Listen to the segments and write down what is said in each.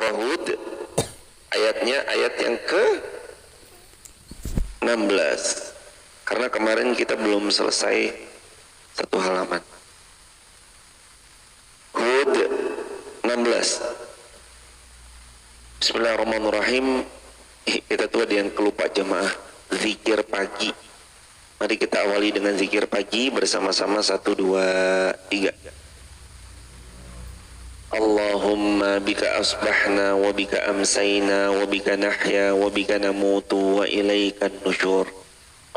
surah Hud, ayatnya ayat yang ke-16. Karena kemarin kita belum selesai satu halaman. Hud 16. Bismillahirrahmanirrahim. Kita tuh ada yang kelupa jemaah, zikir pagi. Mari kita awali dengan zikir pagi bersama-sama. 1, 2, 3. Allahumma bika asbahna wa bika amsayna wa bika nahya wa bika namutu wa ilaikan nusyur.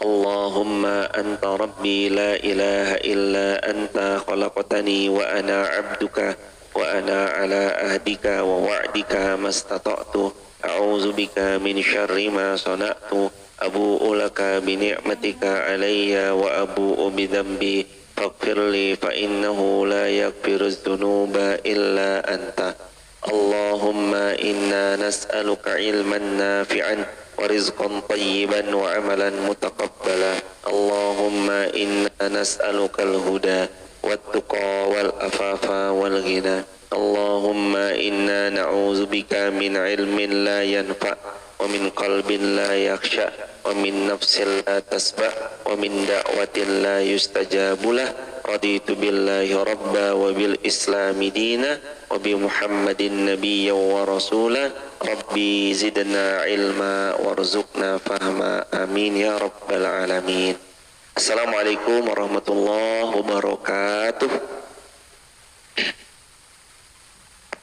Allahumma anta rabbi la ilaha illa anta khalaqtani wa ana abduka wa ana ala ahdika wa wa'dika mastata'tu a'udzu bika min syarri ma sana'tu abu'u laka bi ni'matika alayya wa abu'u bi dhanbi faghfirli fa innahu la yaghfiruz dzunuba illa anta. Allahumma inna nas'aluka ilman nafi'an wa rizqan tayyiban wa amalan mutaqabbala. Allahumma inna nas'aluka al-huda wat-tuqa wal afafa wal ghina. Allahumma inna na'udzu bika min ilmin la yanfa' wa min qalbin la yakhsha wa min nafsin la tasba' wa min da'watin la yustajabu lah. Raditu billahi rabba wa bil islami dina wa bi muhammadin nabiyya wa rasula. Rabbi zidna ilma warzuqna fahma. Amin ya rabbal alamin. Assalamualaikum warahmatullahi wabarakatuh.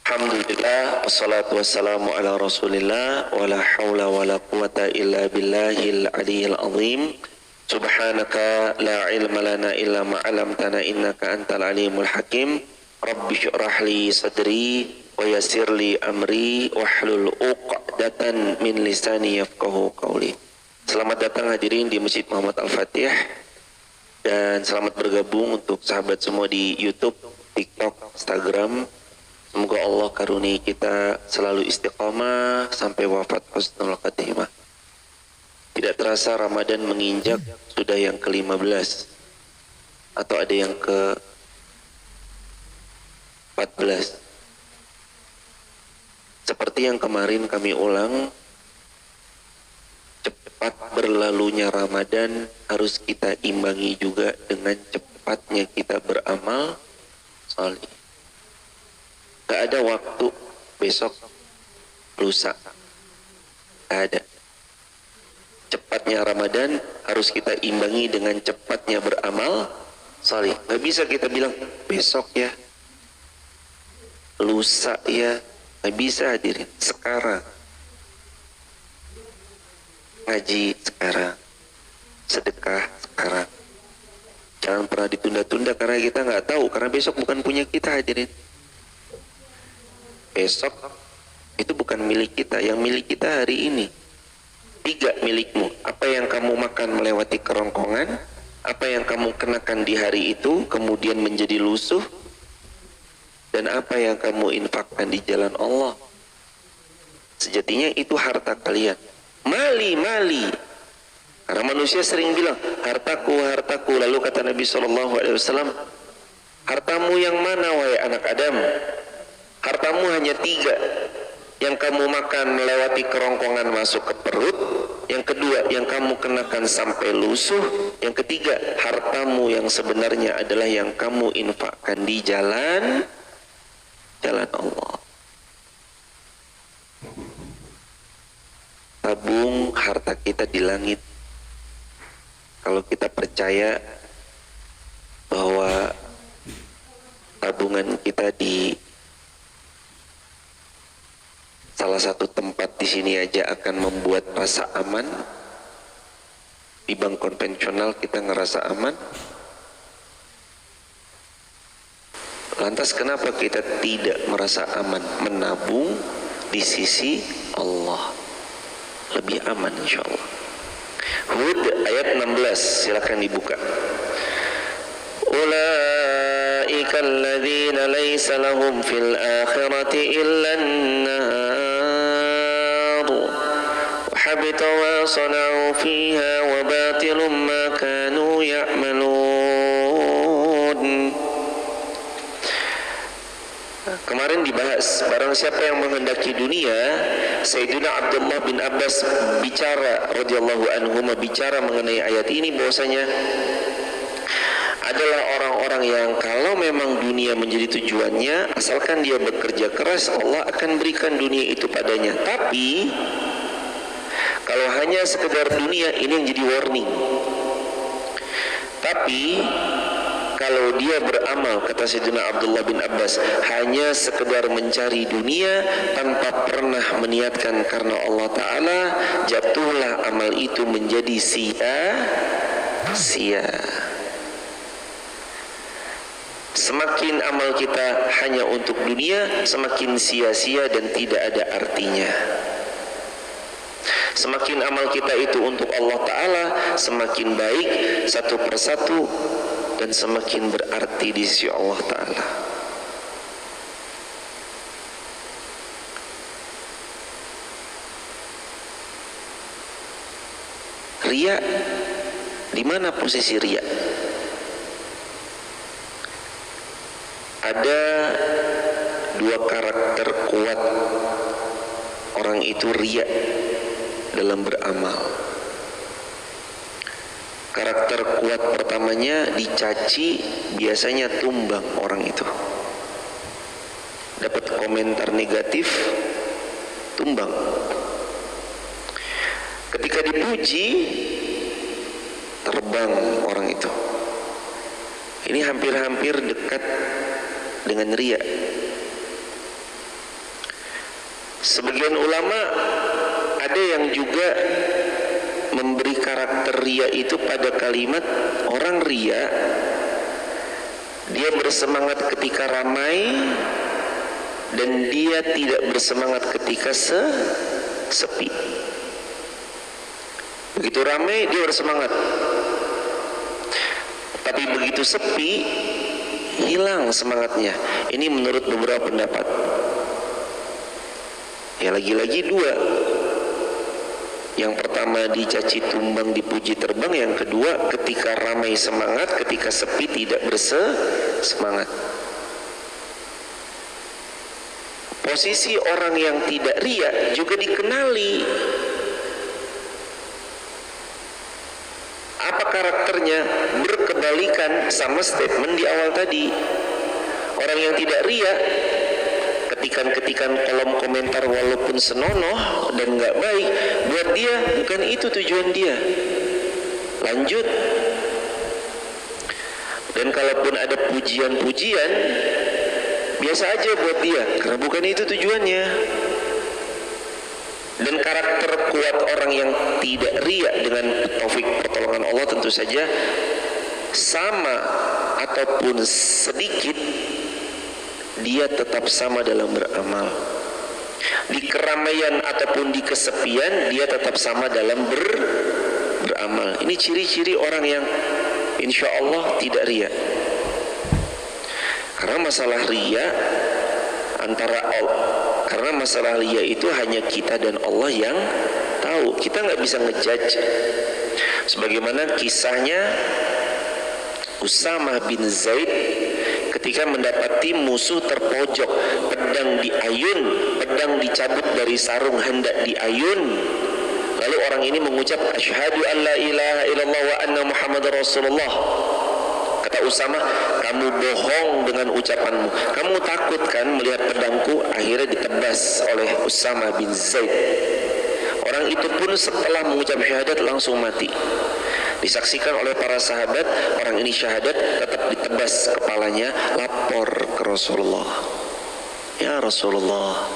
Alhamdulillah, wassalatu wassalamu ala rasulillah, wa la hawla wa la quwata illa billahil aliyyil azim. Subhanaka la ilma lana illa ma 'allamtana innaka antal alimul hakim. Rabbi syrah li sadri wa yassir li amri wahlul 'uqdatan min lisani yafqahu qawli. Selamat datang hadirin di Masjid Muhammad Al-Fatih, dan selamat bergabung untuk sahabat semua di YouTube, TikTok, Instagram. Semoga Allah karuniai kita selalu istiqamah sampai wafat husnul khatimah. Tidak terasa Ramadan menginjak sudah yang ke-15 atau ada yang ke-14. Seperti yang kemarin kami ulang, cepat berlalunya Ramadan harus kita imbangi juga dengan cepatnya kita beramal salih. Gak ada waktu besok, lusa, gak ada. Cepatnya Ramadan harus kita imbangi dengan cepatnya beramal salih. Gak bisa kita bilang besok ya, lusa ya, gak bisa hadirin. Sekarang ngaji, sekarang sedekah, sekarang. Jangan pernah ditunda-tunda karena kita gak tahu, karena besok bukan punya kita hadirin. Besok itu bukan milik kita, yang milik kita hari ini. 3 milikmu. Apa yang kamu makan melewati kerongkongan, apa yang kamu kenakan di hari itu kemudian menjadi lusuh, dan apa yang kamu infakkan di jalan Allah. Sejatinya itu harta kalian. Mali, mali. Karena manusia sering bilang hartaku, hartaku. Lalu kata Nabi SAW, hartamu yang mana wahai anak Adam? Hartamu hanya 3. Yang kamu makan melewati kerongkongan masuk ke perut. Yang kedua, yang kamu kenakan sampai lusuh. Yang ketiga, hartamu yang sebenarnya adalah yang kamu infakkan di jalan Allah. Tabung harta kita di langit. Kalau kita percaya bahwa tabungan kita di salah satu tempat di sini aja akan membuat rasa aman. Di bank konvensional kita ngerasa aman. Lantas kenapa kita tidak merasa aman menabung di sisi Allah? Lebih aman insyaallah. Hud ayat 16, silakan dibuka. Ulaika alladzina laysa lahum fil akhirati illa an-nar wa habita ma sana'u fiha wa batilun ma kanu ya'malun. Kemarin dibahas, barang siapa yang menghendaki dunia, Sayyidina Abdullah bin Abbas bicara radhiyallahu anhu bicara mengenai ayat ini bahwasanya adalah orang-orang yang kalau memang dunia menjadi tujuannya, asalkan dia bekerja keras, Allah akan berikan dunia itu padanya. Tapi kalau hanya sekedar dunia, ini yang jadi warning. Tapi kalau dia beramal, kata Sayyidina Abdullah bin Abbas, hanya sekedar mencari dunia tanpa pernah meniatkan karena Allah Ta'ala, jatuhlah amal itu menjadi sia-sia. Semakin amal kita hanya untuk dunia, semakin sia-sia dan tidak ada artinya. Semakin amal kita itu untuk Allah Ta'ala, semakin baik satu persatu dan semakin berarti di sisi Allah Ta'ala. Riya, di mana posisi riya? Ada dua karakter kuat orang itu riya dalam beramal. Karakter kuat pertamanya dicaci, biasanya tumbang orang itu. Dapat komentar negatif, tumbang. Ketika dipuji, terbang orang itu. Ini hampir-hampir dekat dengan riya. Sebagian ulama ada yang juga memberi karakter riya itu pada kalimat orang riya, dia bersemangat ketika ramai dan dia tidak bersemangat ketika sepi. Begitu ramai dia bersemangat, tapi begitu sepi hilang semangatnya. Ini menurut beberapa pendapat. Ya lagi-lagi dua. Yang pertama dicaci tumbang, dipuji terbang. Yang kedua ketika ramai semangat, ketika sepi tidak bersemangat. Posisi orang yang tidak riya juga dikenali. Apa karakternya? Berkebalikan sama statement di awal tadi. Orang yang tidak riya, ketikan-ketikan kolom komentar walaupun senonoh dan nggak baik, buat dia bukan itu tujuan dia. Lanjut. Dan kalaupun ada pujian-pujian, biasa aja buat dia, karena bukan itu tujuannya. Dan karakter kuat orang yang tidak riya dengan taufik pertolongan Allah tentu saja sama ataupun sedikit, dia tetap sama dalam beramal. Di keramaian ataupun di kesepian, dia tetap sama dalam beramal. Ini ciri-ciri orang yang insya Allah tidak riya. Karena masalah riya karena masalah riya itu hanya kita dan Allah yang tahu. Kita nggak bisa ngejudge. Sebagaimana kisahnya Usamah bin Zaid ketika mendapati musuh terpojok, pedang diayun, pedang dicabut dari sarung hendak diayun. Lalu orang ini mengucap asyhadu an la ilaha illallah wa anna muhammadar rasulullah. Kata Usamah, kamu bohong dengan ucapanmu. Kamu takut kan melihat pedangku? Akhirnya ditebas oleh Usamah bin Zaid. Orang itu pun setelah mengucap syahadat langsung mati. Disaksikan oleh para sahabat, orang ini syahadat, tetap ditebas kepalanya, lapor ke Rasulullah. Ya Rasulullah,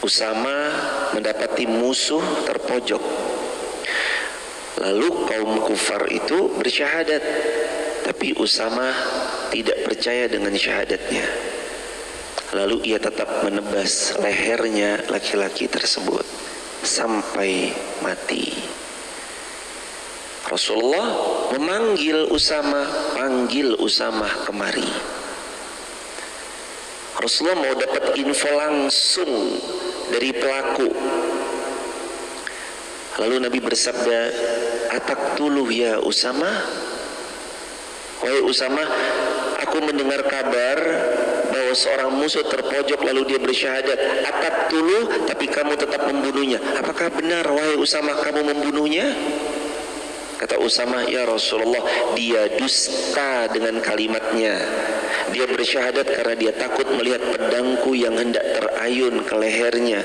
Usamah mendapati musuh terpojok. Lalu kaum kufar itu bersyahadat, tapi Usamah tidak percaya dengan syahadatnya. Lalu ia tetap menebas lehernya laki-laki tersebut sampai mati. Rasulullah memanggil Usamah, panggil Usamah kemari. Rasulullah mau dapat info langsung dari pelaku. Lalu Nabi bersabda, "Ataktuluh ya Usamah?" Wahai Usamah, aku mendengar kabar bahwa bahwa seorang musuh terpojok lalu dia bersyahadat, ataqtuluh, tapi kamu tetap membunuhnya. Apakah benar wahai Usamah kamu membunuhnya? Kata Usamah, ya Rasulullah, dia dusta dengan kalimatnya. Dia bersyahadat karena dia takut melihat pedangku yang hendak terayun ke lehernya.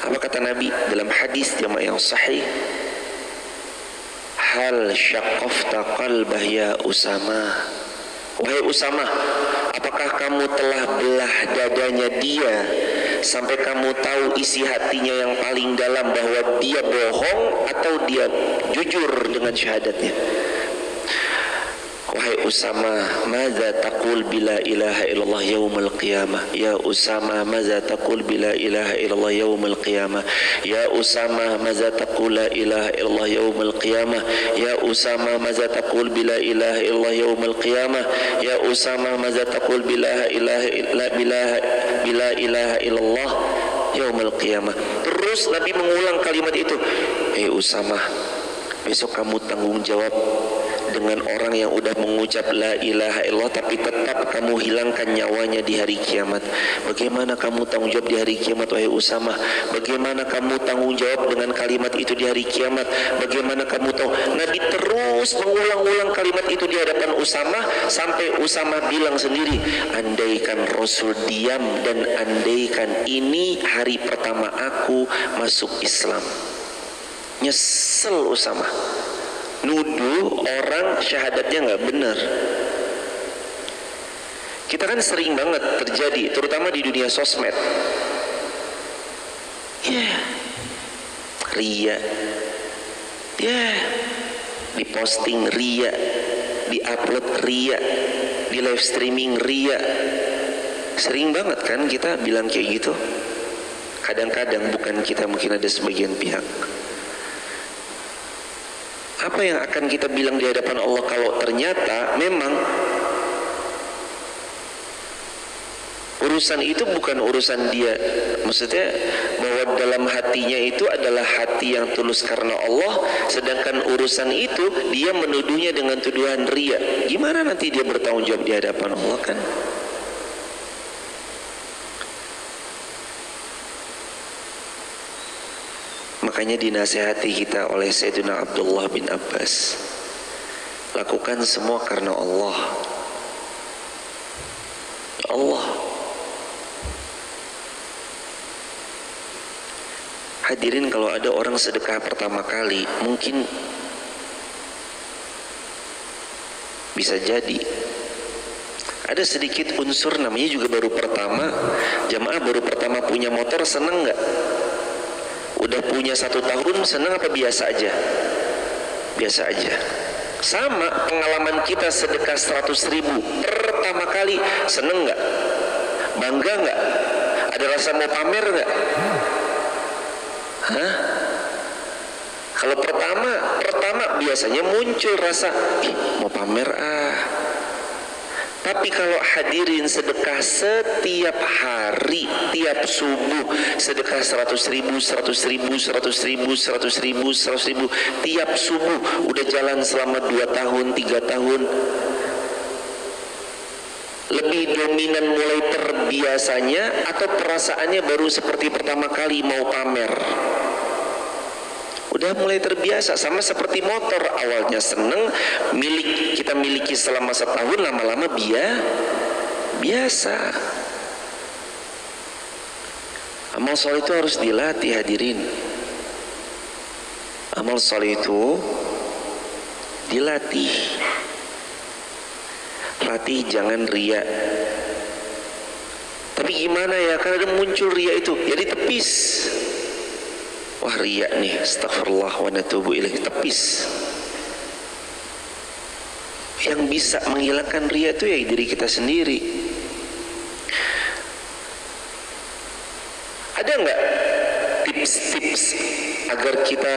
Apa kata Nabi dalam hadis yang sahih? Hal syaqafta qalbah ya Usamah. Wahai Usamah, apakah kamu telah belah dadanya dia sampai kamu tahu isi hatinya yang paling dalam, bahwa dia bohong atau dia jujur dengan syahadatnya? Wahai Usamah, maza taqul bila ilaha illallah yaumal qiyamah? Ya Usamah, maza taqul bila ilaha illallah yaumal qiyamah? Ya Usamah, maza taqul la ilaha illallah yaumal qiyamah? Ya Usamah, maza taqul bila ilaha illallah yaumal qiyamah? Ya Usamah, maza taqul bila ilaha illallah yaumal qiyamah? Terus Nabi mengulang kalimat itu. Usamah, besok kamu tanggung jawab dengan orang yang udah mengucap la ilaha illallah tapi tetap kamu hilangkan nyawanya di hari kiamat. Bagaimana kamu tanggung jawab di hari kiamat wahai Usamah? Bagaimana kamu tanggung jawab dengan kalimat itu di hari kiamat? Bagaimana kamu tahu? Nabi terus mengulang-ulang kalimat itu di hadapan Usamah sampai Usamah bilang sendiri, andaikan Rasul diam dan andaikan ini hari pertama aku masuk Islam. Nyesel Usamah, nuduh orang syahadatnya nggak benar. Kita kan sering banget terjadi, terutama di dunia sosmed. Ria, diposting ria, diupload ria, di live streaming ria. Sering banget kan kita bilang kayak gitu. Kadang-kadang bukan kita, mungkin ada sebagian pihak. Apa yang akan kita bilang di hadapan Allah kalau ternyata memang urusan itu bukan urusan dia? Maksudnya bahwa dalam hatinya itu adalah hati yang tulus karena Allah, sedangkan urusan itu dia menuduhnya dengan tuduhan ria. Gimana nanti dia bertanggung jawab di hadapan Allah kan? Makanya dinasihati kita oleh Sayyidina Abdullah bin Abbas, lakukan semua karena Allah. Allah. Hadirin, kalau ada orang sedekah pertama kali, mungkin bisa jadi ada sedikit unsur, namanya juga baru pertama. Jamaah baru pertama punya motor, seneng nggak? Udah punya 1 tahun senang apa biasa aja? Biasa aja. Sama pengalaman kita sedekah 100.000 pertama kali, seneng nggak? Bangga nggak? Ada rasa mau pamer nggak? Hah? Kalau pertama biasanya muncul rasa mau pamer Tapi kalau hadirin sedekah setiap hari, tiap subuh sedekah 100.000, 100.000, 100.000, 100.000, 100.000 tiap subuh, udah jalan selama 2 tahun, 3 tahun, lebih dominan mulai terbiasanya atau perasaannya baru seperti pertama kali mau pamer? Udah mulai terbiasa, sama seperti motor, awalnya seneng, kita miliki selama setahun, lama-lama biasa. Amal soleh itu harus dilatih hadirin. Amal soleh itu dilatih. Latih jangan ria. Tapi gimana ya, karena muncul ria itu, jadi tepis. Wah ria nih, astagfirullah wa natubu ilaih, tepis. Yang bisa menghilangkan ria itu ya diri kita sendiri. Ada nggak tips-tips agar kita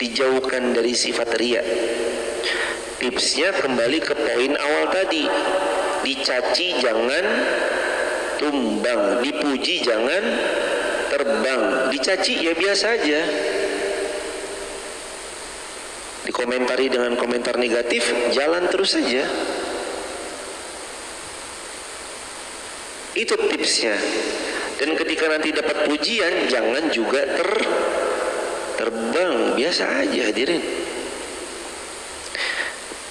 dijauhkan dari sifat ria? Tipsnya kembali ke poin awal tadi. Dicaci jangan tumbang, dipuji jangan terbang. Dicaci ya biasa aja, dikomentari dengan komentar negatif, jalan terus saja. Itu tipsnya. Dan ketika nanti dapat pujian, jangan juga terbang, biasa aja hadirin.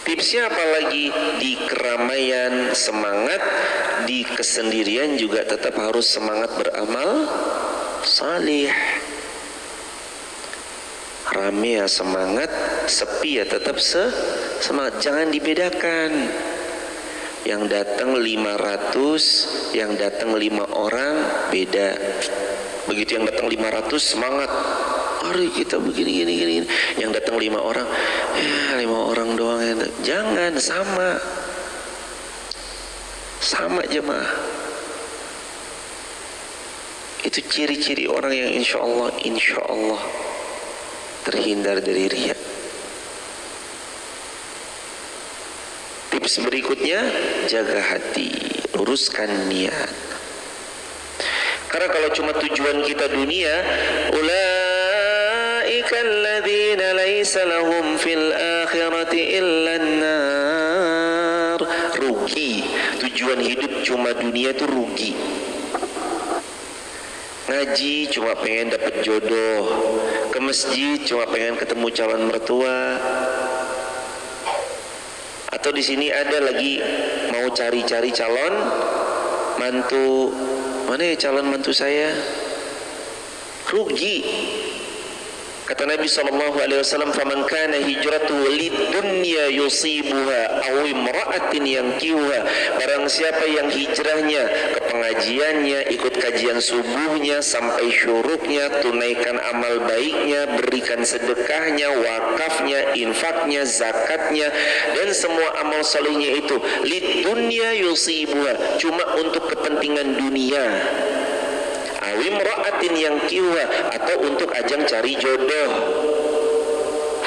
Tipsnya apalagi di keramaian semangat, di kesendirian juga tetap harus semangat beramal salih. Rame ya semangat, sepi ya tetap semangat. Jangan dibedakan. Yang datang 500, yang datang 5 orang beda. Begitu yang datang 500 semangat. Hari kita begini gini. Yang datang 5 orang, ya 5 orang doang ya. Jangan sama jemaah. Itu ciri-ciri orang yang insya Allah terhindar dari riya. Tips berikutnya, jaga hati, luruskan niat. Karena kalau cuma tujuan kita dunia, ulaika alladzina laisa lahum fil akhirati illa an-nar. Rugi. Tujuan hidup cuma dunia itu rugi. Ngaji cuma pengen dapat jodoh, ke masjid cuma pengen ketemu calon mertua, atau di sini ada lagi mau cari-cari calon mantu. Mana ya calon mantu saya? Rugi. Kata Nabi SAW, "Faman kana hijratuhu lidunya yusibuha aw imra'atin yankihuha." Barang siapa yang hijrahnya ke pengajiannya, ikut kajian subuhnya sampai syuruknya, tunaikan amal baiknya, berikan sedekahnya, wakafnya, infaknya, zakatnya, dan semua amal salihnya itu lidunya yusibuha, cuma untuk kepentingan dunia. Awimra'atin yang kiwa, atau untuk ajang cari jodoh.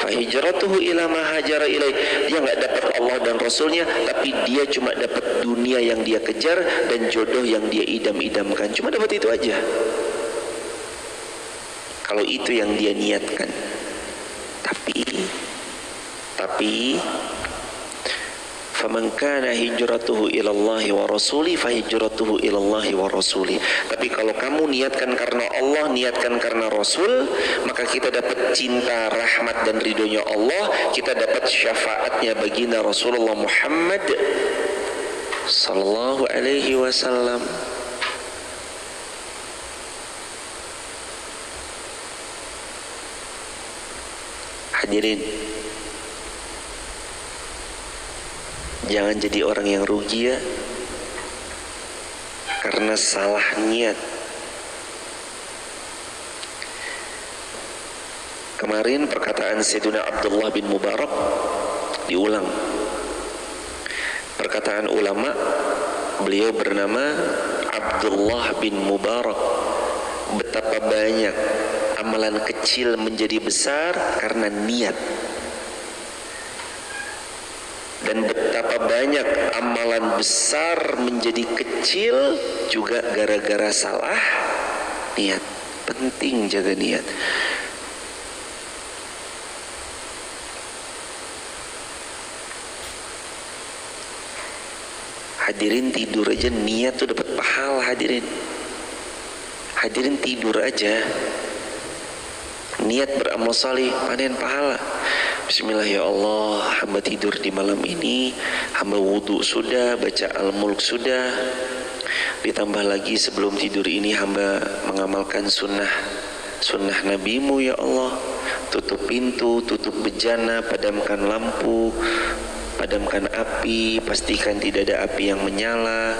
Fahijratuhu ila ma hajara ilaih. Dia nggak dapat Allah dan Rasulnya, tapi dia cuma dapat dunia yang dia kejar dan jodoh yang dia idam-idamkan. Cuma dapat itu aja. Kalau itu yang dia niatkan. Tapi faman kana hijratuhu ilallahi wa rasuli fahijratuhu ilallahi wa rasuli. Tapi kalau kamu niatkan karena Allah, niatkan karena Rasul, maka kita dapat cinta, rahmat dan ridhonya Allah, kita dapat syafaatnya baginda Rasulullah Muhammad sallallahu alaihi wasallam. Hadirin, jangan jadi orang yang rugi ya, karena salah niat. Kemarin perkataan Sayyidina Abdullah bin Mubarak diulang. Perkataan ulama, beliau bernama Abdullah bin Mubarak. Betapa banyak amalan kecil menjadi besar karena niat. Dan betapa banyak amalan besar menjadi kecil juga gara-gara salah niat. Penting jaga niat. Hadirin, tidur aja niat tuh dapat pahala hadirin. Hadirin tidur aja niat beramal salih, panen pahala. Bismillah ya Allah, hamba tidur di malam ini, hamba wudu sudah, baca Al-Mulk sudah, ditambah lagi sebelum tidur ini hamba mengamalkan sunnah Nabimu ya Allah. Tutup pintu, tutup bejana, padamkan lampu, padamkan api, pastikan tidak ada api yang menyala.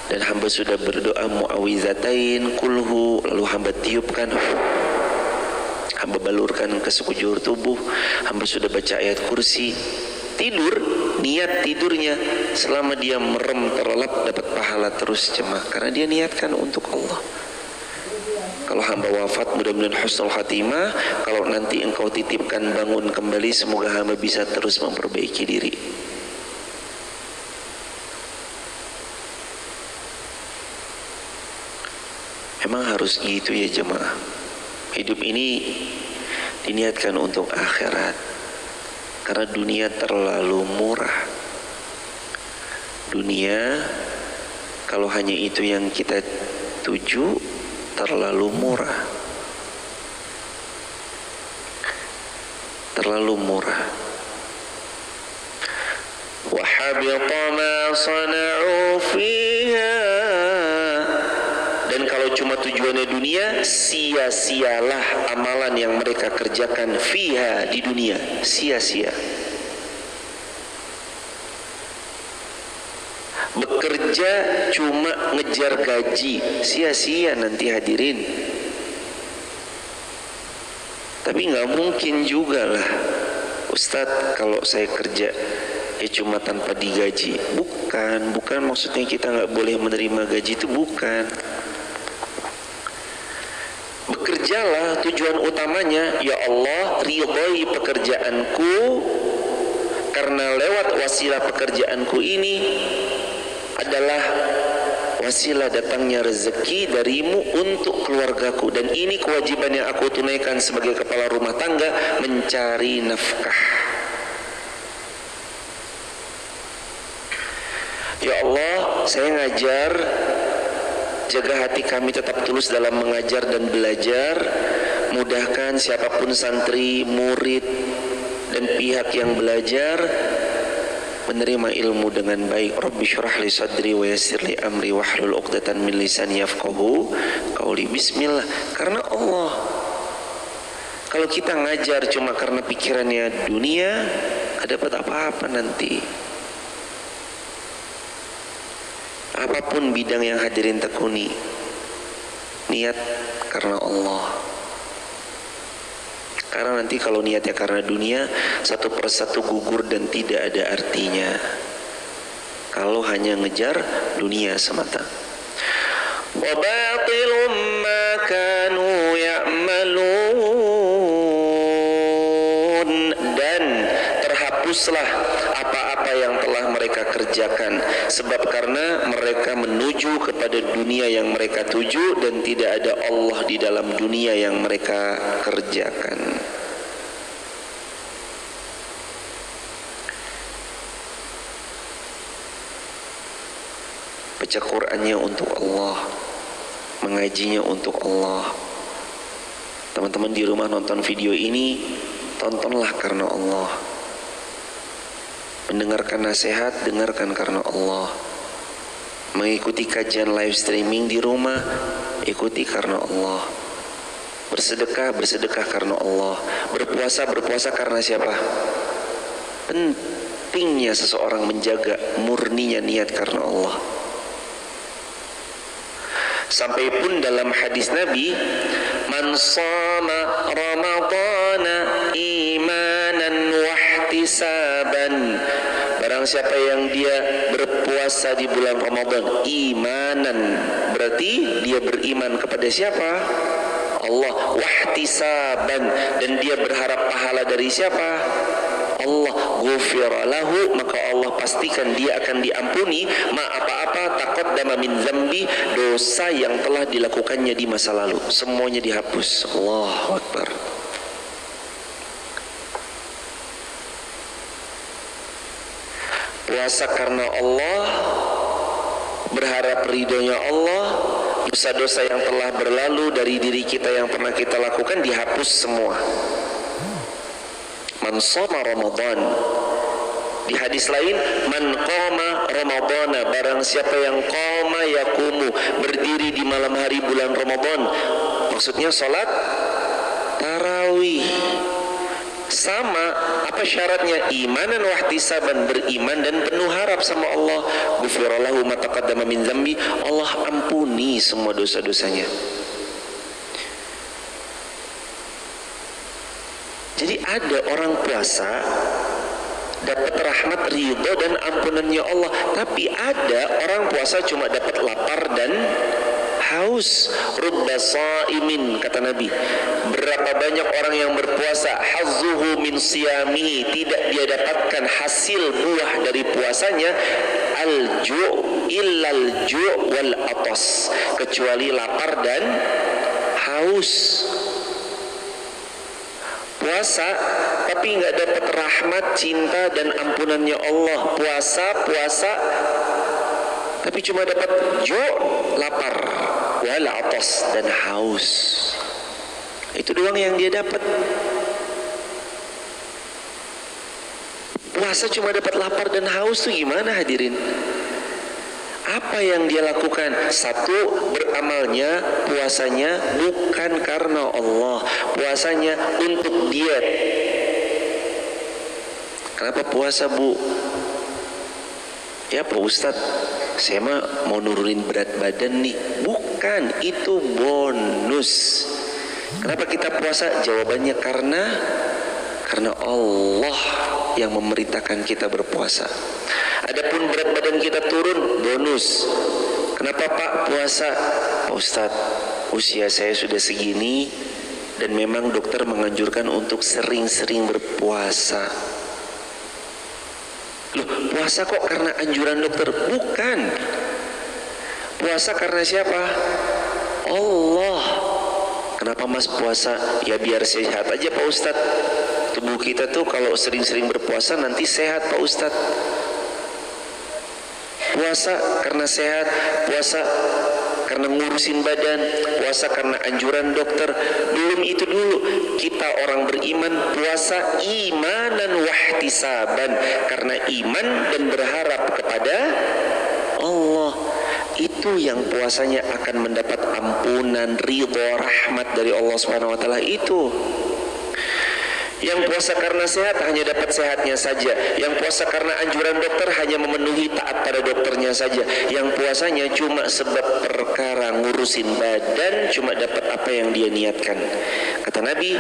Dan hamba sudah berdoa mu'awizatain kulhu, lalu hamba tiupkan, hamba balurkan ke sekujur tubuh, hamba sudah baca ayat kursi. Tidur, niat tidurnya, selama dia merem terlelap dapat pahala terus jemaah, karena dia niatkan untuk Allah. Kalau hamba wafat mudah-mudahan husnul khatimah. Kalau nanti engkau titipkan bangun kembali, semoga hamba bisa terus memperbaiki diri. Emang harus gitu ya jemaah. Hidup ini diniatkan untuk akhirat, karena dunia terlalu murah. Dunia Kalau hanya itu yang kita tuju, terlalu murah. Terlalu murah. Wa habita ma sana'u fiha. Dan kalau cuma tujuannya dunia, sia-sialah amalan yang mereka kerjakan fiha, di dunia, sia-sia. Bekerja cuma ngejar gaji, sia-sia nanti hadirin. Tapi nggak mungkin juga lah, Ustadz, kalau saya kerja ya cuma tanpa digaji. Bukan maksudnya kita nggak boleh menerima gaji, itu bukan. Bekerjalah, tujuan utamanya, ya Allah ridhoi pekerjaanku, karena lewat wasilah pekerjaanku ini adalah wasilah datangnya rezeki darimu untuk keluargaku, dan ini kewajiban yang aku tunaikan sebagai kepala rumah tangga, mencari nafkah. Ya Allah, saya ngajar, jaga hati kami tetap tulus dalam mengajar dan belajar. Mudahkan siapapun santri, murid, dan pihak yang belajar menerima ilmu dengan baik. Rabbi syrah li sadri wa yassir li amri wahlul 'uqdatan min lisani yafqahu qauli. Bismillah, karena Allah. Kalau kita ngajar cuma karena pikirannya dunia, gak dapat apa-apa nanti. Apapun bidang yang hadirin tekuni, niat karena Allah. Karena nanti kalau niatnya karena dunia, satu persatu gugur dan tidak ada artinya. Kalau hanya ngejar dunia semata. Wa batilum ma kanu ya'malun, dan terhapuslah apa-apa yang telah mereka kerjakan, sebab karena mereka menuju kepada dunia yang mereka tuju dan tidak ada Allah di dalam dunia yang mereka kerjakan. Baca Qur'annya untuk Allah, mengajinya untuk Allah. Teman-teman di rumah nonton video ini, tontonlah karena Allah. Mendengarkan nasihat, dengarkan karena Allah. Mengikuti kajian live streaming di rumah, ikuti karena Allah. Bersedekah, bersedekah karena Allah. Berpuasa, berpuasa karena siapa? Pentingnya seseorang menjaga murninya niat karena Allah. Sampai pun dalam hadis Nabi, man shama ramadhana imanan wahtisaban, barang siapa yang dia berpuasa di bulan Ramadan imanan, berarti dia beriman kepada siapa? Allah. Wahtisaban, dan dia berharap pahala dari siapa? Allah. Ghufira lahu, maka Allah pastikan dia akan diampuni ma apa-apa taqaddama min dzambi, dosa yang telah dilakukannya di masa lalu, semuanya dihapus. Allahu Akbar. Puasa karena Allah, berharap ridhonya Allah, dosa-dosa yang telah berlalu dari diri kita yang pernah kita lakukan dihapus semua. Man shoma Ramadan. Di hadis lain, man qama Ramadana, barang siapa yang qama yakumu, berdiri di malam hari bulan Ramadan, maksudnya salat tarawih. Sama, apa syaratnya? Imanan wahtisaban, beriman dan penuh harap sama Allah. Ghufirallahu ma taqaddama min dzambi, Allah ampuni semua dosa-dosanya. Jadi ada orang puasa dapat rahmat, ridho dan ampunannya Allah, tapi ada orang puasa cuma dapat lapar dan haus. Rubba shaimin, kata Nabi, berapa banyak orang yang berpuasa, hazzuhu min siyamihi, tidak dia dapatkan hasil buah dari puasanya, al-ju' illal ju' wal atas, kecuali lapar dan haus. Puasa tapi nggak dapat rahmat, cinta dan ampunannya Allah. Puasa tapi cuma dapat lapar, wal atas, dan haus. Itu doang yang dia dapat. Puasa cuma dapat lapar dan haus tuh gimana hadirin? Apa yang dia lakukan? Satu, beramalnya, puasanya bukan karena Allah, puasanya untuk diet. Kenapa puasa, Bu? Ya Pak Ustadz, saya mah mau nurunin berat badan nih. Bukan, itu bonus. Kenapa kita puasa? Jawabannya karena Allah yang memerintahkan kita berpuasa. Adapun berat badan kita turun, bonus. Kenapa Pak puasa? Pak Ustadz, usia saya sudah segini dan memang dokter menganjurkan untuk sering-sering berpuasa. Loh, puasa kok karena anjuran dokter? Bukan. Puasa karena siapa? Allah. Kenapa Mas puasa? Ya biar sehat aja Pak Ustadz. Tubuh kita tuh kalau sering-sering berpuasa nanti sehat Pak Ustadz. Puasa karena sehat, puasa karena ngurusin badan, puasa karena anjuran dokter. Belum itu dulu, kita orang beriman puasa imanan wahtisaban, karena iman dan berharap kepada Allah. Itu yang puasanya akan mendapat ampunan, ridho, rahmat dari Allah Subhanahu wa taala itu. Yang puasa karena sehat hanya dapat sehatnya saja. Yang puasa karena anjuran dokter hanya memenuhi taat pada dokternya saja. Yang puasanya cuma sebab perkara ngurusin badan, cuma dapat apa yang dia niatkan. Kata Nabi,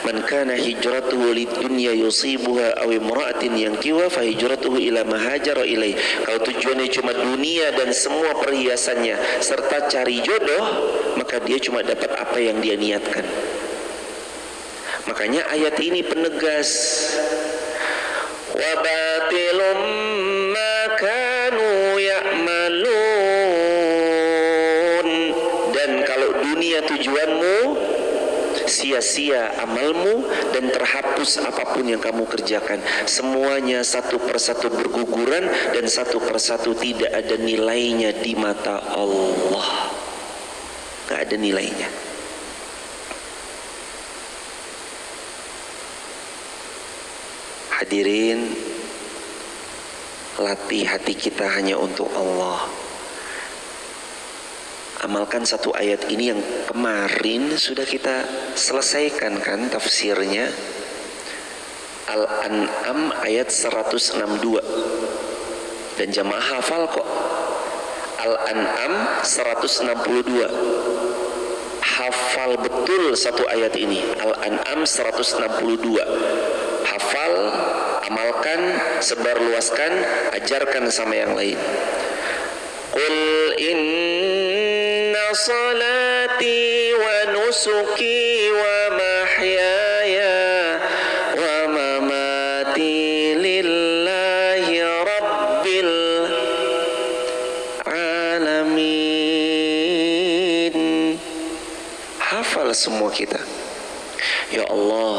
man kana hijratuhu lidunya yusibuha aw imra'atin yankiwa fa hijratuhu ila ma hajara ilaih. Kalau tujuannya cuma dunia dan semua perhiasannya serta cari jodoh, maka dia cuma dapat apa yang dia niatkan. Makanya ayat ini penegas, wa batilum ma kanu ya'malun. Dan kalau dunia tujuanmu, sia-sia amalmu dan terhapus apapun yang kamu kerjakan. Semuanya satu persatu berguguran dan satu persatu tidak ada nilainya di mata Allah. Gak ada nilainya. Hadirin, latih hati kita hanya untuk Allah. Amalkan satu ayat ini yang kemarin sudah kita selesaikan kan tafsirnya. Al-An'am ayat 162. Dan jamaah hafal kok. Al-An'am 162. Hafal betul satu ayat ini. Al-An'am 162. Hafal, amalkan, sebarluaskan, ajarkan sama yang lain. Qul inna salati wa nusuki wa mahyaya wa mamati lillahi rabbil alamin. Hafal semua kita. Ya Allah,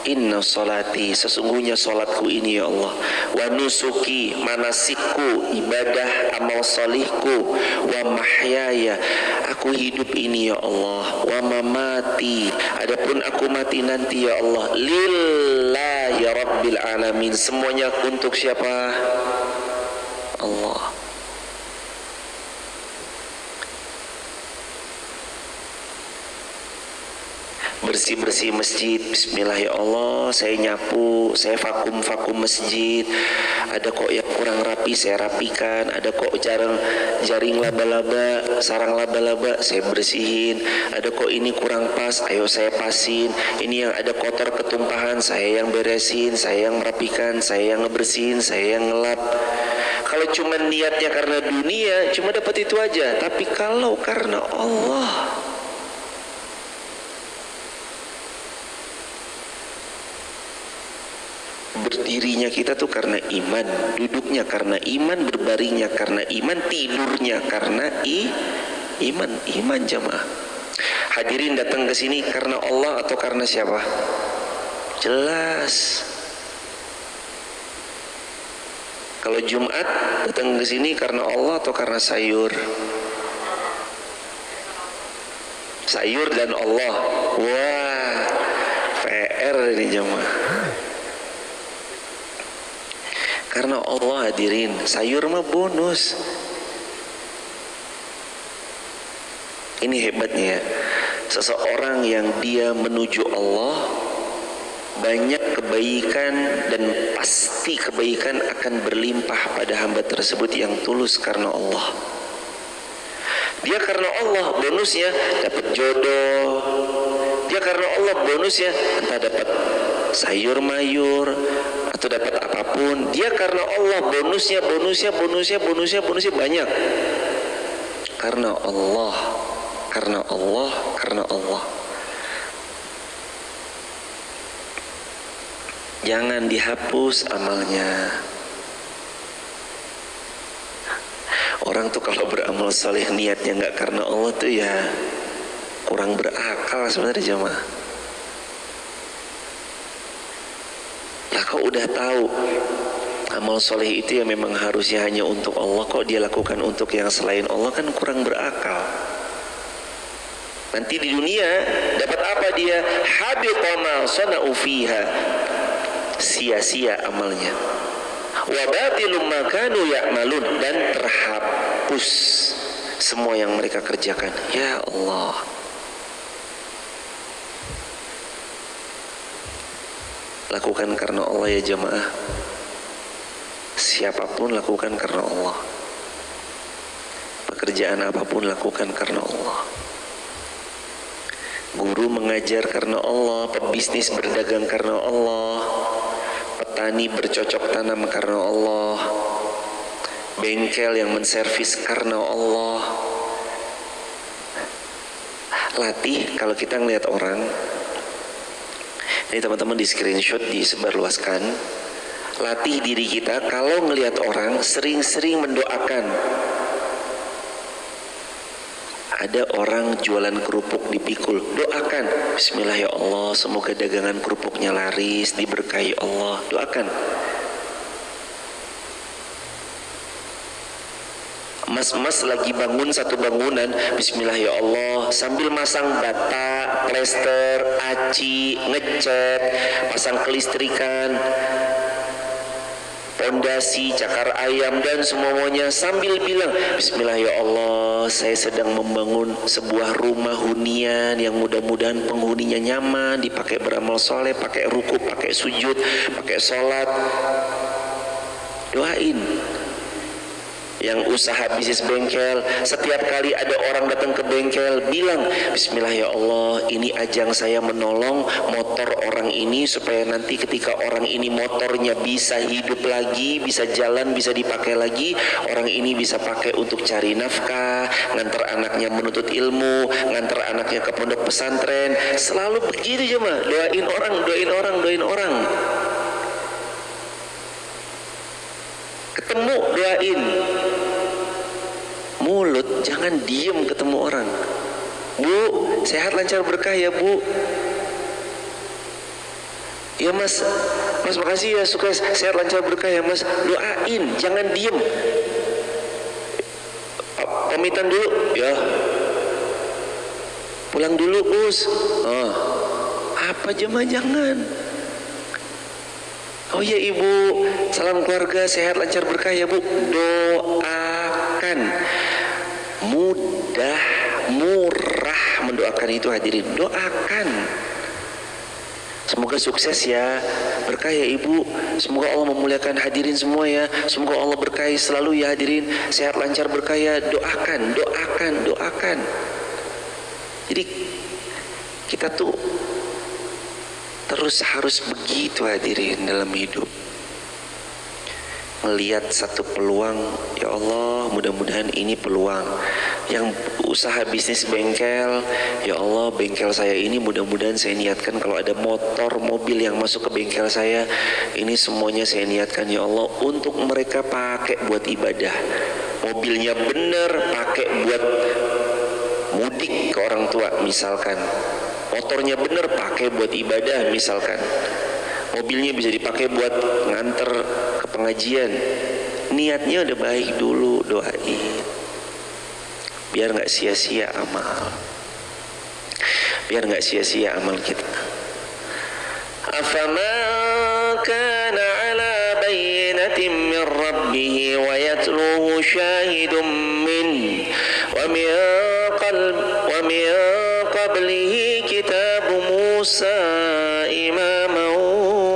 inna salati, sesungguhnya salatku ini ya Allah, wa nusuki, manasikku, ibadah, amal salihku, wa mahyaya, aku hidup ini ya Allah, wa mamati, adapun aku mati nanti ya Allah, lillahi rabbil alamin, semuanya untuk siapa? Allah. Bersih-bersih masjid, bismillah ya Allah, saya nyapu, saya vakum masjid. Ada kok yang kurang rapi, saya rapikan. Ada kok jaring laba-laba, sarang laba-laba, saya bersihin. Ada kok ini kurang pas, ayo saya pasin. Ini yang ada kotor ketumpahan, saya yang beresin, saya yang merapikan, saya yang ngebersihin, saya yang ngelap. Kalau cuma niatnya karena dunia, cuma dapat itu aja. Tapi kalau karena Allah, berdirinya kita tuh karena iman, duduknya karena iman, berbaringnya karena iman, tidurnya karena iman jamaah. Hadirin datang ke sini karena Allah atau karena siapa? Jelas. Kalau Jumat datang ke sini karena Allah atau karena sayur? Sayur dan Allah. Wah, PR ini jemaah. Karena Allah hadirin, sayur mah bonus. Ini hebatnya ya. Seseorang yang dia menuju Allah, banyak kebaikan dan pasti kebaikan akan berlimpah pada hamba tersebut yang tulus karena Allah. Dia karena Allah bonusnya dapat jodoh. Dia karena Allah bonusnya entah dapat sayur mayur atau dapat apapun. Dia karena Allah bonusnya banyak. Karena Allah, karena Allah, karena Allah. Jangan dihapus amalnya. Orang tuh kalau beramal saleh niatnya nggak karena Allah tuh ya kurang berakal sebenarnya jemaah. Lah kok udah tahu amal soleh itu ya memang harusnya hanya untuk Allah, kok dia lakukan untuk yang selain Allah, kan kurang berakal. Nanti di dunia dapat apa dia? Habita ma sana'u fiha, sia-sia amalnya. Wa batilum ma kanu ya'malun, dan terhapus semua yang mereka kerjakan. Ya Allah. Lakukan karena Allah ya jemaah. Siapapun lakukan karena Allah. Pekerjaan apapun lakukan karena Allah. Guru mengajar karena Allah, pebisnis berdagang karena Allah, petani bercocok tanam karena Allah, bengkel yang menservis karena Allah. Latih kalau kita ngelihat orang. Ini teman-teman di screenshot, disebarluaskan. Latih diri kita kalau ngelihat orang sering-sering mendoakan. Ada orang jualan kerupuk di pikul, doakan, bismillah ya Allah, semoga dagangan kerupuknya laris, diberkahi Allah, doakan. Mas-mas lagi bangun satu bangunan, bismillah ya Allah, sambil masang bata, plester, aci, ngecat, pasang kelistrikan, pondasi, cakar ayam dan semuanya, sambil bilang bismillah ya Allah, saya sedang membangun sebuah rumah hunian yang mudah-mudahan penghuninya nyaman, dipakai beramal soleh, pakai ruku, pakai sujud, pakai sholat. Doain. Yang usaha bisnis bengkel, setiap kali ada orang datang ke bengkel, bilang bismillah ya Allah, ini ajang saya menolong motor orang ini supaya nanti ketika orang ini motornya bisa hidup lagi, bisa jalan, bisa dipakai lagi, orang ini bisa pakai untuk cari nafkah, ngantar anaknya menuntut ilmu, ngantar anaknya ke pondok pesantren. Selalu begitu cuma doain orang, doain orang, doain orang. Ketemu doain. Mulut jangan diem ketemu orang. Bu, sehat lancar berkah ya bu. Ya mas, mas makasih ya, sukses, sehat lancar berkah ya mas. Doain, jangan diem. Pamitan dulu ya. Pulang dulu us. Oh, apa jemaah jangan. Oh ya ibu, salam keluarga, sehat lancar berkah ya bu. Doakan. Mudah, murah mendoakan itu hadirin. Doakan. Semoga sukses ya, berkah ya ibu. Semoga Allah memuliakan hadirin semua ya. Semoga Allah berkahi selalu ya hadirin. Sehat lancar berkah ya. Doakan, doakan, doakan. Jadi kita tuh terus harus begitu hadirin dalam hidup. Melihat satu peluang, ya Allah mudah-mudahan ini peluang. Yang usaha bisnis bengkel, ya Allah bengkel saya ini mudah-mudahan saya niatkan kalau ada motor, mobil yang masuk ke bengkel saya, ini semuanya saya niatkan ya Allah untuk mereka pakai buat ibadah. Mobilnya bener pakai buat mudik ke orang tua misalkan. Motornya bener pakai buat ibadah misalkan. Mobilnya bisa dipakai buat nganter ke pengajian. Niatnya udah baik dulu, doain. Biar nggak sia-sia amal. Biar nggak sia-sia amal kita. Afaman kana ala bayyinatin min rabbih wa yatluhu syahidun min wa min qablihi kitab Musa imaman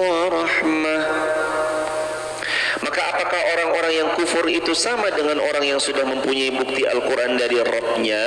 wa rahmah. Maka apakah orang-orang yang kufur itu sama dengan orang yang sudah mempunyai bukti Al-Quran dari Rabb-nya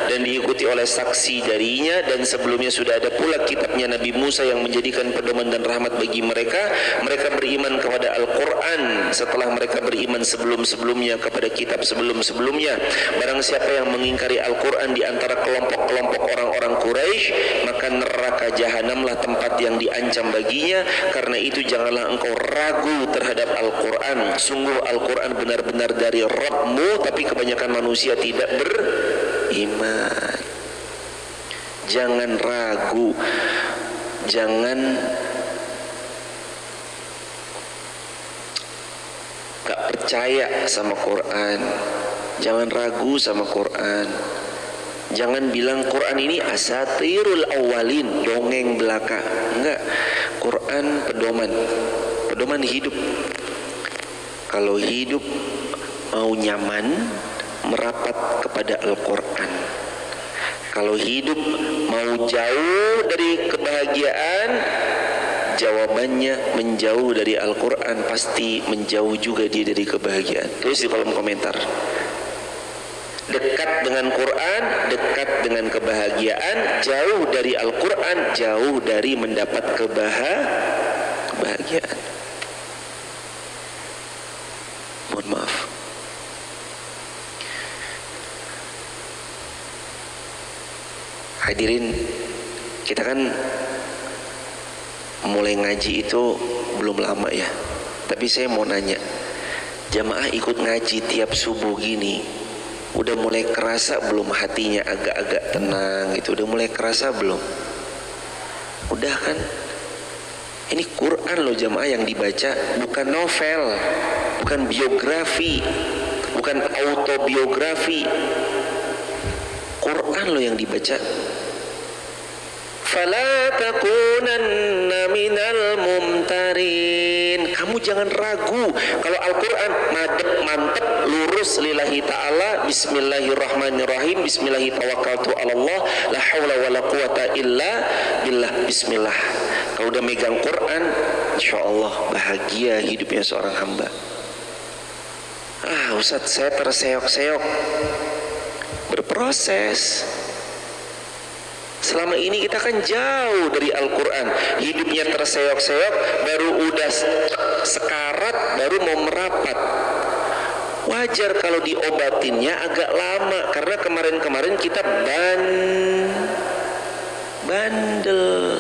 dan diikuti oleh saksi darinya, dan sebelumnya sudah ada pula kitabnya Nabi Musa yang menjadikan pedoman dan rahmat bagi mereka. Mereka beriman kepada Al-Quran setelah mereka beriman sebelum-sebelumnya kepada kitab sebelum-sebelumnya. Barang siapa yang mengingkari Al-Quran di antara kelompok-kelompok orang-orang Quraisy, maka neraka jahanamlah tempat yang diancam baginya. Karena itu janganlah engkau ragu terhadap Al-Quran. Sungguh Al-Quran benar-benar dari Rabb-mu, tapi kebanyakan manusia tidak beriman. Jangan ragu, jangan gak percaya sama Quran, jangan ragu sama Quran. Jangan bilang Quran ini asatirul awalin, dongeng belaka. Enggak, Quran pedoman hidup. Kalau hidup mau nyaman, merapat kepada Al-Quran. Kalau hidup mau jauh dari kebahagiaan, jawabannya menjauh dari Al-Quran, pasti menjauh juga dia dari kebahagiaan. Tulis di kolom komentar. Dekat dengan Quran, dekat dengan kebahagiaan. Jauh dari Al-Quran, jauh dari mendapat kebahagiaan. Mohon maaf. Hadirin, kita kan mulai ngaji itu belum lama ya. Tapi saya mau nanya, jamaah ikut ngaji tiap subuh gini, udah mulai kerasa belum hatinya agak-agak tenang gitu? Udah mulai kerasa belum? Udah kan? Ini Quran loh jamaah yang dibaca, bukan novel, bukan biografi, bukan autobiografi. Quran loh yang dibaca. Fala takunanna minal mumtarin. Kamu jangan ragu. Kalau Al-Quran mantep, lurus lillahi ta'ala, bismillahirrahmanirrahim, bismillahi tawakkaltu ala Allah, la hawla wa la quwata illa billah, bismillah. Kalau udah megang Quran, insya Allah bahagia hidupnya seorang hamba. Ustadz, saya terseok-seok, berproses. Selama ini kita kan jauh dari Al-Quran, hidupnya terseok-seok, baru udah sekarat, baru mau merapat. Wajar kalau diobatinnya agak lama, karena kemarin-kemarin kita bandel.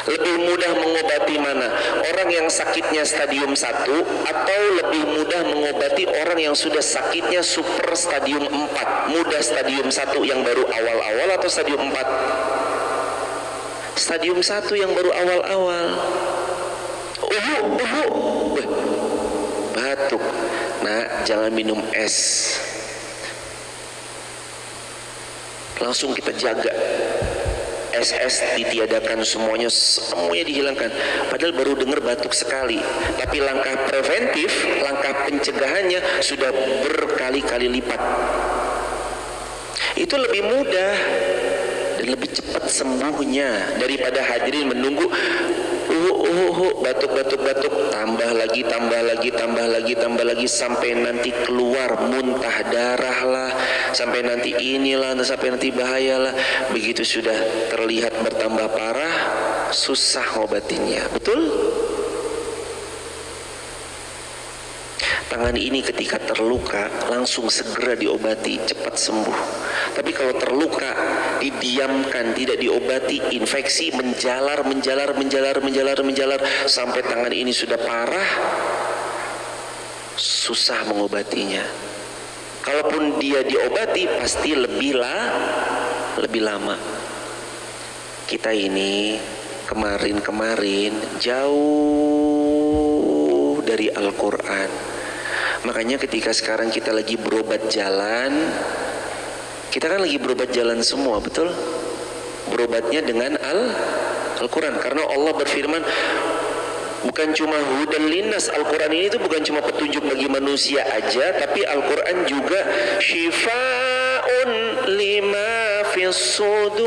Lebih mudah mengobati mana? Orang yang sakitnya stadium 1 atau lebih mudah mengobati orang yang sudah sakitnya super stadium 4? Mudah stadium 1 yang baru awal-awal atau stadium 4? Stadium 1 yang baru awal-awal. Batuk. Nah, jangan minum es. Langsung kita jaga. Es ditiadakan, semuanya dihilangkan. Padahal baru dengar batuk sekali, tapi langkah preventif, langkah pencegahannya sudah berkali-kali lipat. Itu lebih mudah dan lebih cepat sembuhnya daripada hadirin menunggu batuk, tambah lagi sampai nanti keluar muntah darah lah, sampai nanti inilah, sampai nanti bahayalah. Begitu sudah terlihat bertambah parah, susah ngobatinnya. Betul? Tangan ini ketika terluka langsung segera diobati, cepat sembuh. Tapi kalau terluka didiamkan, tidak diobati, infeksi menjalar sampai tangan ini sudah parah, susah mengobatinya. Kalaupun dia diobati pasti lebih lama. Kita ini kemarin jauh dari Al-Quran. Makanya ketika sekarang kita lagi berobat jalan, kita kan lagi berobat jalan semua, betul? Berobatnya dengan Al-Quran. Karena Allah berfirman, bukan cuma hudan linnas, Al-Quran ini tuh bukan cuma petunjuk bagi manusia aja, tapi Al-Quran juga syifaun lima fis sudur.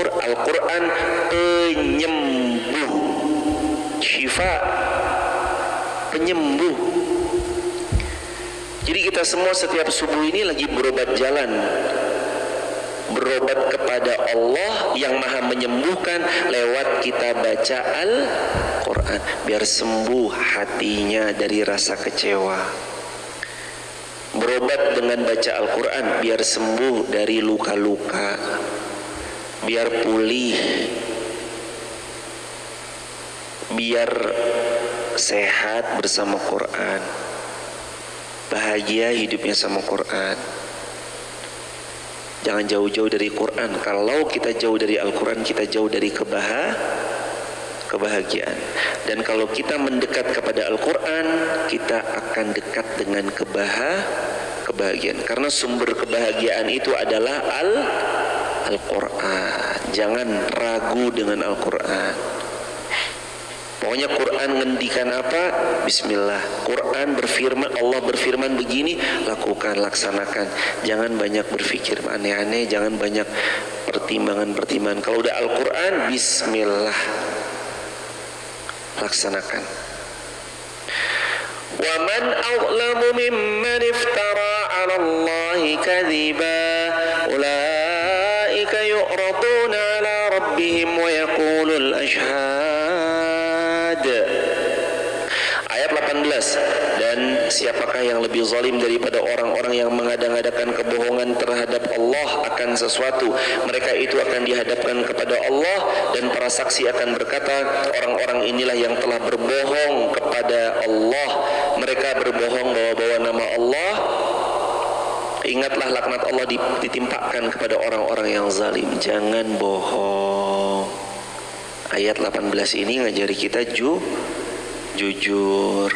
Al-Quran penyembuh, syifa, penyembuh. Jadi kita semua setiap subuh ini lagi berobat jalan, berobat kepada Allah yang maha menyembuhkan lewat kita baca Al-Quran, biar sembuh hatinya dari rasa kecewa. Berobat dengan baca Al-Quran biar sembuh dari luka-luka, biar pulih, biar sehat bersama Quran, bahagia hidupnya sama Quran. Jangan jauh-jauh dari Quran. Kalau kita jauh dari Al-Quran, kita jauh dari kebahagiaan. Dan kalau kita mendekat kepada Al-Quran, kita akan dekat dengan kebahagiaan. Karena sumber kebahagiaan itu adalah Al-Quran. Jangan ragu dengan Al-Quran. Pokoknya Quran ngendikan apa? Bismillah. Quran berfirman, Allah berfirman begini, lakukan, laksanakan. Jangan banyak berpikir aneh-aneh, jangan banyak pertimbangan-pertimbangan. Kalau udah Al-Quran, Bismillah, laksanakan. Wa man a'lamu mimman iftara 'ala Allahi kadhiba ulaika yu'raduna 'ala rabbihim wa yaqulul ashhad. Ayat 18. Dan siapakah yang lebih zalim daripada orang-orang yang mengadang-adakan kebohongan terhadap Allah akan sesuatu? Mereka itu akan dihadapkan kepada Allah dan para saksi akan berkata, orang-orang inilah yang telah berbohong kepada Allah. Mereka berbohong bawa-bawa nama Allah. Ingatlah laknat Allah ditimpakan kepada orang-orang yang zalim. Jangan bohong. Ayat 18 ini ngajari kita jujur.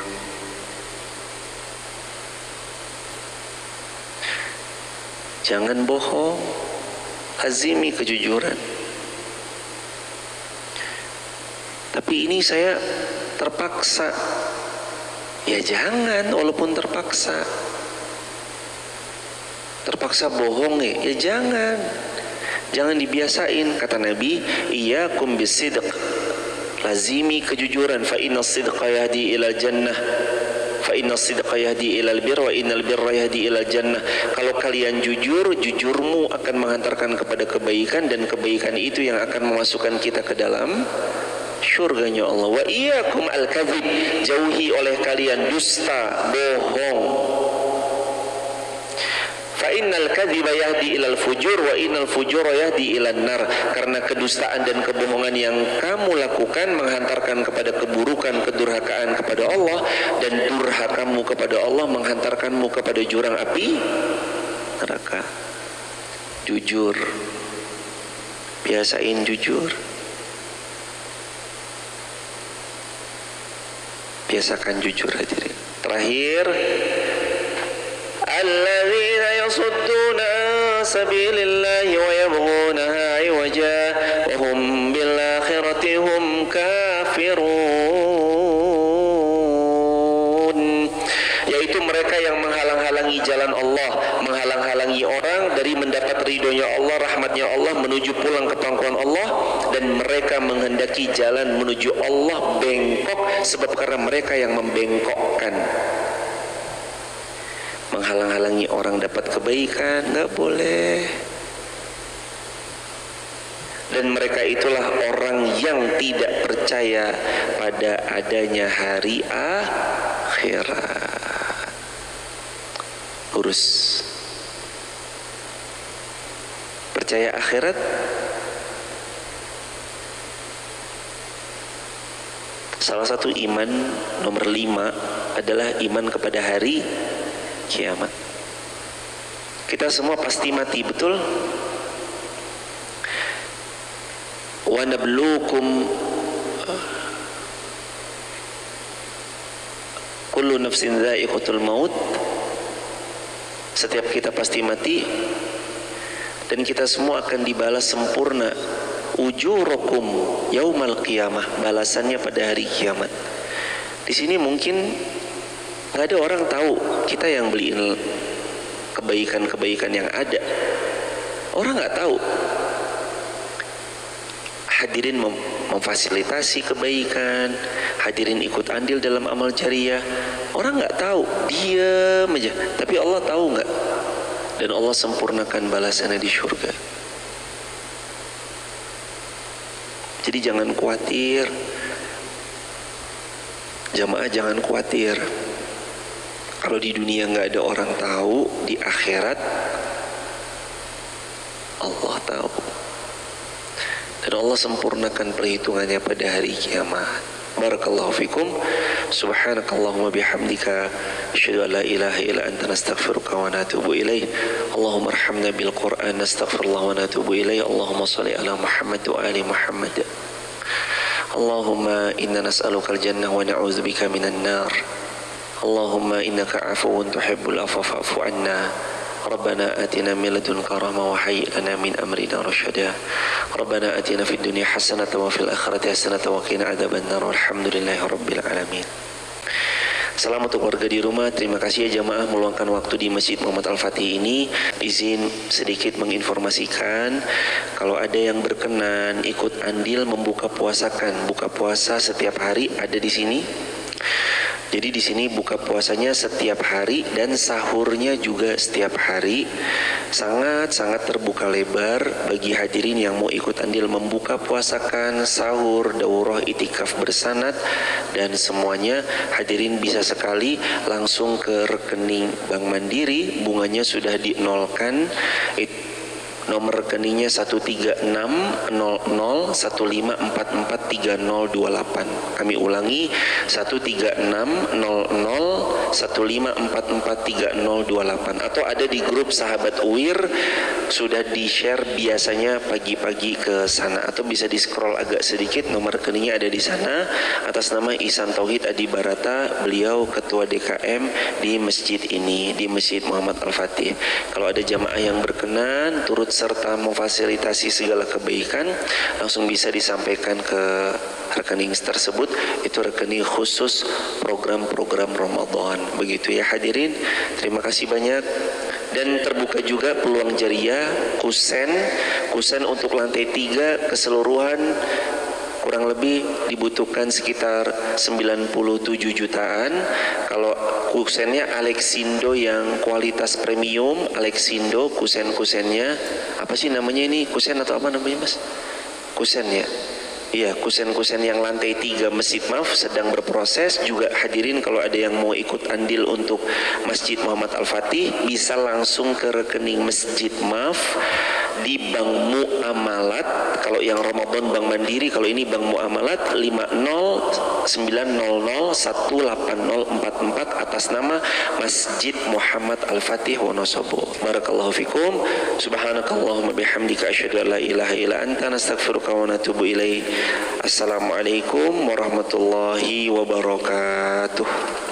Jangan bohong, lazimi kejujuran. Tapi ini saya terpaksa. Ya jangan, walaupun terpaksa bohong ya jangan. Jangan dibiasain. Kata Nabi, iyyakum bisidq, lazimi kejujuran. Fa inna sidqa yahdi ilal jannah, fa inna sidqa yahdi ilal birra, wa innal birra yahdi ilal jannah. Kalau kalian jujur, jujurmu akan menghantarkan kepada kebaikan, dan kebaikan itu yang akan memasukkan kita ke dalam syurganya Allah. Wa iyyakum al-kadzib, jauhi oleh kalian dusta, bohong. Fa innal kadziba yahdi ilal fujur wa innal fujura yahdi ilan nar. Karena kedustaan dan kebohongan yang kamu lakukan menghantarkan kepada keburukan, kedurhakaan kepada Allah, dan durhakamu kepada Allah menghantarkanmu kepada jurang api neraka. Jujur, biasain jujur, biasakan jujur hadirin. Terakhir, alladzina yasudduna an sabilillahi wa yabghunaha 'iwaja wa hum bil akhirati hum kafirun. Yaitu mereka yang menghalang-halangi jalan Allah, menghalang-halangi orang dari mendapat ridhonya Allah, rahmatnya Allah, menuju pulang ke pangkuan Allah, dan mereka menghendaki jalan menuju Allah bengkok, sebab karena mereka yang membengkokkan. Menghalang-halangi orang dapat kebaikan, nggak boleh. Dan mereka itulah orang yang tidak percaya pada adanya hari akhirat. Urus. Percaya akhirat? Salah satu iman nomor 5 adalah iman kepada hari kiamat. Kita semua pasti mati, betul? wa nabluukum kullu nafsin dha'iqatul maut, setiap kita pasti mati dan kita semua akan dibalas sempurna. Ujurukum yaumal qiyamah, balasannya pada hari kiamat. Di sini mungkin nggak ada orang tahu kita yang beliin kebaikan-kebaikan yang ada. Orang nggak tahu. Hadirin memfasilitasi kebaikan, hadirin ikut andil dalam amal jariah. Orang nggak tahu, diam aja. Tapi Allah tahu nggak? Dan Allah sempurnakan balasannya di surga. Jadi jangan khawatir, jamaah jangan khawatir. Kalau di dunia nggak ada orang tahu, di akhirat Allah tahu. Dan Allah sempurnakan perhitungannya pada hari kiamat. Barakallahu fikum. Subhanakallahumma bihamdika asyhadu an la ilaha illa anta nastaghfiruka wa natubu ilaih. Allahumma arhamna bil Qur'an nastaghfirullah wa natubu ilaih. Allahumma shalli ala Muhammad wa ali Muhammad. Allahumma inna nas'aluka al-jannah wa na'udzubika minan nar. Allahumma innaka 'afuwun tuhibbul 'afwa fa'fu 'anna. ربنا آتنا من لدنك رحمة وهيئ لنا من أمرنا رشدا ربنا آتنا في الدنيا حسنة وفي الآخرة حسنة وقنا عذاب النار والحمد لله رب العالمين. Salam untuk warga di rumah. Terima kasih ya jamaah meluangkan waktu di Masjid Muhammad Al-Fatih ini. Izin sedikit menginformasikan kalau ada yang berkenan ikut andil membuka puasakan. Buka puasa setiap hari ada di sini. Jadi di sini buka puasanya setiap hari dan sahurnya juga setiap hari. Sangat-sangat terbuka lebar bagi hadirin yang mau ikut andil membuka puasakan, sahur, daurah, itikaf bersanad dan semuanya. Hadirin bisa sekali langsung ke rekening Bank Mandiri, bunganya sudah dinolkan. Nomor rekeningnya 1360015443028. Kami ulangi 1360015443028. Atau ada di grup sahabat UIR sudah di-share biasanya pagi-pagi ke sana, atau bisa di-scroll agak sedikit, nomor rekeningnya ada di sana atas nama Ihsan Tauhid Adi Barata. Beliau ketua DKM di masjid ini, di Masjid Muhammad Al-Fatih. Kalau ada jamaah yang berkenan turut serta memfasilitasi segala kebaikan, langsung bisa disampaikan ke rekening tersebut. Itu rekening khusus program-program Ramadan. Begitu ya hadirin. Terima kasih banyak. Dan terbuka juga peluang jariah kusen untuk lantai 3 keseluruhan kurang lebih dibutuhkan sekitar 97 jutaan. Kalau kusennya Alexindo yang kualitas premium, Alexindo kusen-kusennya apa sih namanya ini, kusen atau apa namanya mas? Kusen ya. Iya, kusen-kusen yang lantai 3 Masjid Maf sedang berproses. Juga hadirin kalau ada yang mau ikut andil untuk Masjid Muhammad Al-Fatih bisa langsung ke rekening Masjid Maf di Bank Muamalat. Kalau yang Ramadan Bank Mandiri, kalau ini Bank Muamalat 50900180044 atas nama Masjid Muhammad Al-Fatih Wonosobo. Barakallahu fikum. Subhanakallahumma bihamdika asyhadu an la ilaha illa anta nastaghfiruka wa natubu ilaik. Assalamualaikum warahmatullahi wabarakatuh.